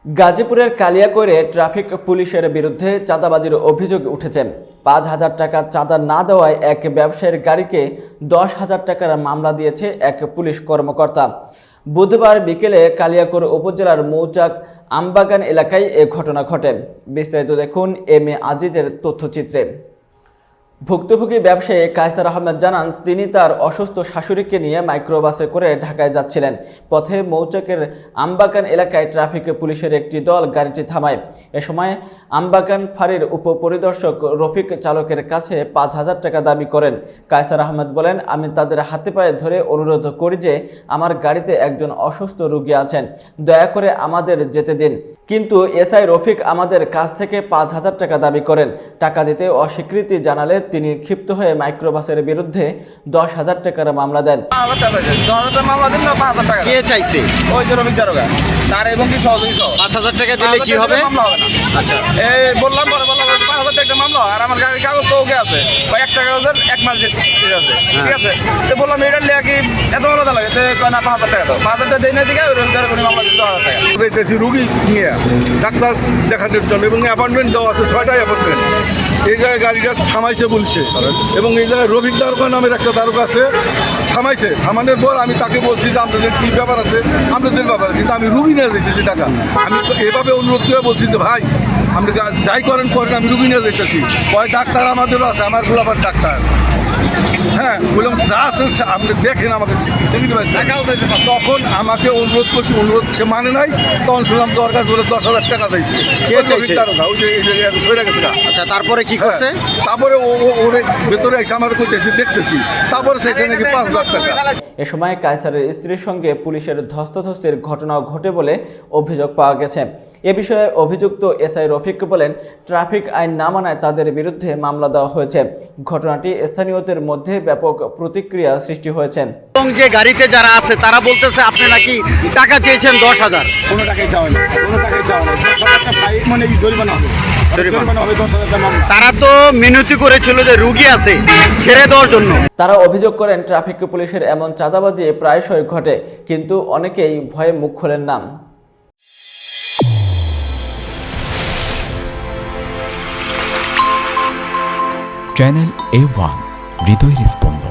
গাজীপুরের কালিয়াকৈরে ট্রাফিক পুলিশের বিরুদ্ধে চাঁদাবাজির অভিযোগ উঠেছে। ৫,০০০ টাকা চাঁদা না দেওয়ায় এক ব্যবসায়ীর গাড়িকে ১০,০০০ টাকার মামলা দিয়েছে এক পুলিশ কর্মকর্তা। বুধবার বিকেলে কালিয়াকৈর উপজেলার মৌচাক আমবাগান এলাকায় এ ঘটনা ঘটে। বিস্তারিত দেখুন এম এ আজিজের তথ্যচিত্রে। ভুক্তভোগী ব্যবসায়ী কায়সার আহমেদ জানান, তিনি তার অসুস্থ শাশুড়িকে নিয়ে মাইক্রোবাসে করে ঢাকায় যাচ্ছিলেন। পথে মৌচাকের আমবাগান এলাকায় ট্রাফিক পুলিশের একটি দল গাড়িটি থামায়। এ সময় আমবাগান ফাঁড়ির উপপরিদর্শক রফিক চালকের কাছে ৫,০০০ টাকা দাবি করেন। কায়সার আহমেদ বলেন, আমি তাদের হাতে পায়ে ধরে অনুরোধ করি যে আমার গাড়িতে একজন অসুস্থ রোগী আছেন, দয়া করে আমাদের যেতে দিন। কিন্তু এসআই রফিক আমাদের কাছ থেকে ৫,০০০ টাকা দাবি করেন। টাকা দিতে অস্বীকৃতি জানালে তিনি ক্ষিপ্ত হয়ে মাইক্রোবাসের বিরুদ্ধে ১০,০০০ টাকার মামলা দেন। ১০,০০০ মামলা দিন না ৫,০০০ টাকা কে চাইছে? ওই যে রফিক দারোগা তার এবং কি সহযোগী সহ ৫,০০০ টাকা দিলে কি হবে? মামলা হবে না। আচ্ছা, এই বললাম ৫,০০০ টাকা মামলা, আর আমার গাড়ির কাগজ তো ওকে আছে, ভাই ১ টাকা কাগজের ১ মাস ঠিক আছে, ঠিক আছে। তো বললাম এটা লিয়া কি এত মামলা লাগে, তো কয় না ৫,০০০ টাকা দাও। ৫,০০০ টাকা দেই না দিকে রোজগার করে মামলা দিতে ১০,০০০ টাকা। যাইতেছি রুগী নিয়ে ডাক্তার দেখানোর জন্য, এবং অ্যাপয়েন্টমেন্ট দেওয়া আছে ৬টায় অ্যাপয়েন্টমেন্ট। এই জায়গায় গাড়িটা থামাইছে বলছে, এবং এই জায়গায় রফিক দারোগা নামের একটা দারোগা আছে, থামাইছে। থামানোর পর আমি তাকে বলছি যে আপনাদের কী ব্যাপার আছে, আপনাদের ব্যাপার, কিন্তু আমি রুগী নিয়ে যেতেছি টাকা। আমি তো এভাবে অনুরোধ করে বলছি যে ভাই আপনি যাই করেন করেন, আমি রুগী নিয়ে যেতেছি। পরে ডাক্তার আমাদেরও আছে, আমার গোলাপার ডাক্তার। হ্যাঁ, বললাম যা আছে আপনি দেখেন আমাকে তখন আমাকে অনুরোধ করছি, অনুরোধ সে মানে নাই। তখন শুনলাম তোর কাছে বলে 10,০০০ টাকা চাইছে। কে চাইছে? ওই যে সরে গেছে। আচ্ছা, তারপরে কি করছে? তারপরে ওর ভেতরে এসে আমার করতেছি, দেখতেছি, তারপরে চাইছে নাকি ৫,০০০ টাকা। এ সময় কায়সারের স্ত্রীর সঙ্গে পুলিশের ধস্তাধস্তির ঘটনাও ঘটে বলে অভিযোগ পাওয়া গেছে। এ বিষয়ে অভিযুক্ত এসআই রফিক বলেন, ট্রাফিক আইন না মানায় তাদের বিরুদ্ধে মামলা দেওয়া হয়েছে। ঘটনাটি স্থানীয়দের মধ্যে ব্যাপক প্রতিক্রিয়া সৃষ্টি হয়েছে। এবং যে গাড়িতে যারা আছে তারা বলতেছে আপনি নাকি টাকা চেয়েছেন ১০,০০০। কোনো টাকাই চাওয়া না, কোনো টাকাই চাওয়া না। ১০,০০০ টাকা ফাইন মানে জরিমানা হবে, জরিমানা হবে ১০,০০০ টাকা মামলা। তারা তো মিনতি করেছিল যে রুগী আছে ছেড়ে দেওয়ার জন্য। তারা অভিযোগ করেন, ট্রাফিক পুলিশের এমন চাঁদাবাজি প্রায়শই ঘটে, কিন্তু অনেকেই ভয়ে মুখ খোলেন না। চ্যানেল A1 হৃদয়ের স্পন্দন।